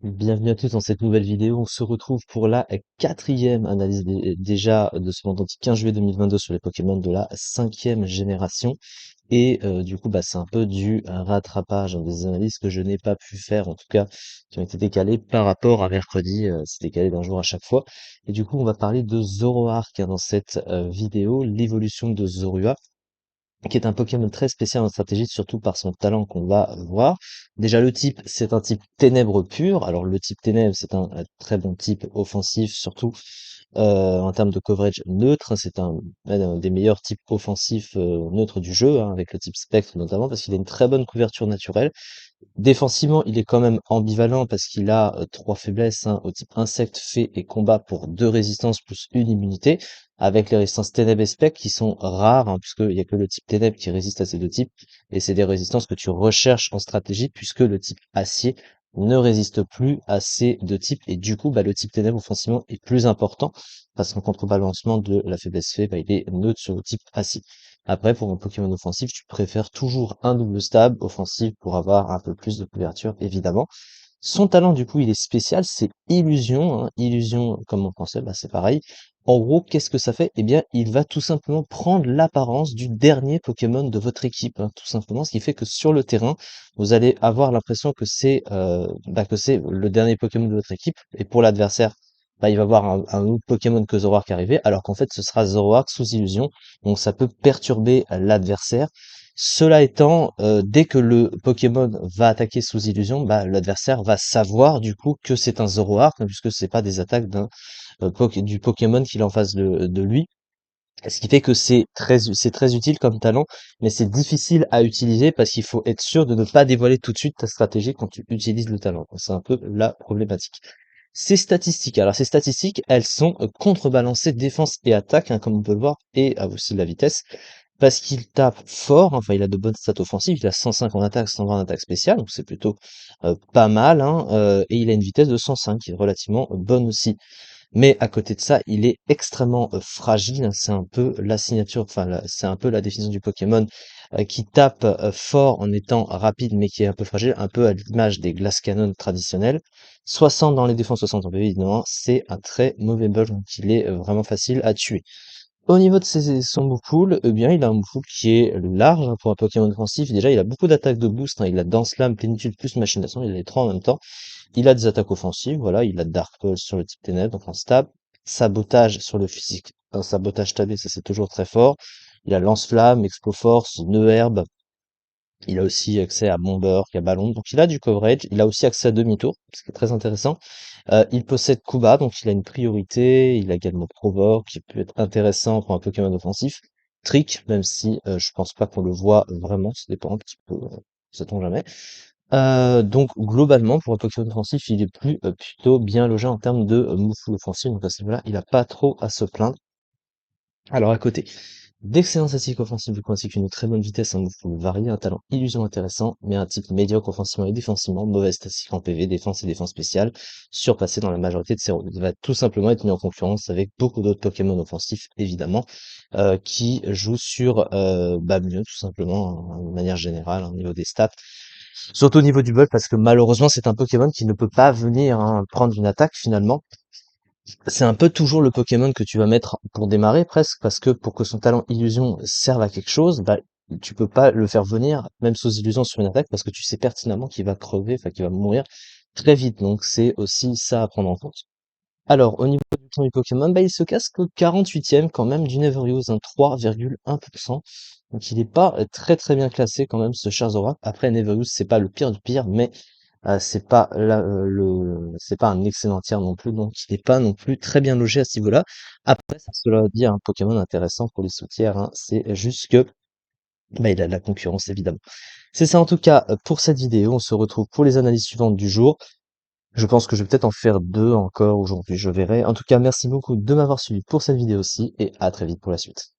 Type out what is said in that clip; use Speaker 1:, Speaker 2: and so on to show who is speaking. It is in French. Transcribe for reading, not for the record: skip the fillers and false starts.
Speaker 1: Bienvenue à tous dans cette nouvelle vidéo. On se retrouve pour la quatrième analyse déjà de ce vendredi 15 juillet 2022 sur les Pokémon de la cinquième génération. Et du coup, c'est un peu du rattrapage, hein, des analyses que je n'ai pas pu faire, en tout cas, qui ont été décalées par rapport à mercredi. C'est décalé d'un jour à chaque fois. Et du coup, on va parler de Zoroark, hein, dans cette vidéo, l'évolution de Zorua, qui est un Pokémon très spécial en stratégie, surtout par son talent qu'on va voir. Déjà, le type, c'est un type ténèbres pur. Alors, le type ténèbres, c'est un très bon type offensif, surtout en termes de coverage neutre. C'est un des meilleurs types offensifs neutres du jeu, hein, avec le type spectre notamment, parce qu'il a une très bonne couverture naturelle. Défensivement, il est quand même ambivalent parce qu'il a trois faiblesses, hein, au type insecte, fée et combat pour deux résistances plus une immunité, avec les résistances ténèbres et spectre qui sont rares, hein, puisqu'il n'y a que le type ténèbres qui résiste à ces deux types, et c'est des résistances que tu recherches en stratégie, puisque le type acier ne résiste plus à ces deux types, et du coup, le type ténèbres offensivement est plus important, parce qu'en contrebalancement de la faiblesse fée, il est neutre sur le type acier. Après, pour un Pokémon offensif, tu préfères toujours un double stab offensif pour avoir un peu plus de couverture, évidemment. Son talent, du coup, il est spécial, c'est illusion, hein. Illusion, comme on pensait, c'est pareil. En gros, qu'est-ce que ça fait? Eh bien, il va tout simplement prendre l'apparence du dernier Pokémon de votre équipe, hein, tout simplement, ce qui fait que sur le terrain, vous allez avoir l'impression que c'est le dernier Pokémon de votre équipe, et pour l'adversaire, il va voir un autre Pokémon que Zoroark arriver, alors qu'en fait, ce sera Zoroark sous illusion, donc ça peut perturber l'adversaire. Cela étant, dès que le Pokémon va attaquer sous illusion, l'adversaire va savoir du coup que c'est un Zoroark, hein, puisque c'est pas des attaques du Pokémon qu'il a en face de lui. Ce qui fait que c'est très utile comme talent, mais c'est difficile à utiliser parce qu'il faut être sûr de ne pas dévoiler tout de suite ta stratégie quand tu utilises le talent. C'est un peu la problématique. Ces statistiques, alors ces statistiques, elles sont contrebalancées défense et attaque, hein, comme on peut le voir, et aussi la vitesse, parce qu'il tape fort, enfin il a de bonnes stats offensives, il a 105 en attaque, 120 en attaque spéciale, donc c'est plutôt pas mal, hein, et il a une vitesse de 105 qui est relativement bonne aussi. Mais à côté de ça, il est extrêmement fragile, hein. C'est un peu la signature, c'est un peu la définition du Pokémon qui tape fort en étant rapide, mais qui est un peu fragile, un peu à l'image des Glass Cannon traditionnels. 60 dans les défenses, 60 en PV, évidemment, c'est un très mauvais build, donc il est vraiment facile à tuer. Au niveau de son move pool, eh bien, il a un move pool qui est large, hein, pour un Pokémon offensif. Déjà, il a beaucoup d'attaques de boost, hein. Il a Dance Lame, Plénitude plus Machination, il a les trois en même temps. Il a des attaques offensives, voilà, il a Dark Pulse sur le type ténèbres, donc en stab, sabotage sur le physique, un sabotage tabé, ça c'est toujours très fort. Il a lance-flamme, exploforce, nœud herbe, il a aussi accès à Bomber, à Ballon, donc il a du coverage, il a aussi accès à demi-tour, ce qui est très intéressant. Il possède Kuba, donc il a une priorité, il a également Provoke, qui peut être intéressant pour un Pokémon offensif. Trick, même si je pense pas qu'on le voit vraiment, ça dépend un petit peu, sait-on jamais. Donc globalement, pour un Pokémon offensif, il est plutôt bien logé en termes de move full offensif, donc à ce niveau-là, il a pas trop à se plaindre. Alors à côté, d'excellents statistiques offensives, ainsi qu'une très bonne vitesse, un move full varié, un talent illusion intéressant, mais un type médiocre offensivement et défensivement, mauvaise statistique en PV, défense et défense spéciale, surpassé dans la majorité de ses rôles. Il va tout simplement être mis en concurrence avec beaucoup d'autres Pokémon offensifs, évidemment, qui jouent sur mieux, tout simplement, hein, de manière générale, au niveau des stats. Surtout au niveau du bug, parce que malheureusement, c'est un Pokémon qui ne peut pas venir, hein, prendre une attaque finalement. C'est un peu toujours le Pokémon que tu vas mettre pour démarrer presque, parce que pour que son talent illusion serve à quelque chose, tu peux pas le faire venir, même sous illusion sur une attaque, parce que tu sais pertinemment qu'il va crever, qu'il va mourir très vite. Donc c'est aussi ça à prendre en compte. Alors, au niveau du temps du Pokémon, il se casse que 48e quand même du Neveruse, un 3,1%. Donc il n'est pas très très bien classé quand même ce Charizard. Après Neveruse, c'est pas le pire du pire, mais c'est pas un excellent tiers non plus, donc il n'est pas non plus très bien logé à ce niveau-là. Après, ça cela dit, un Pokémon intéressant pour les sous-tiers, hein. C'est juste que il a de la concurrence évidemment. C'est ça en tout cas pour cette vidéo. On se retrouve pour les analyses suivantes du jour. Je pense que je vais peut-être en faire deux encore aujourd'hui, je verrai. En tout cas, merci beaucoup de m'avoir suivi pour cette vidéo aussi, et à très vite pour la suite.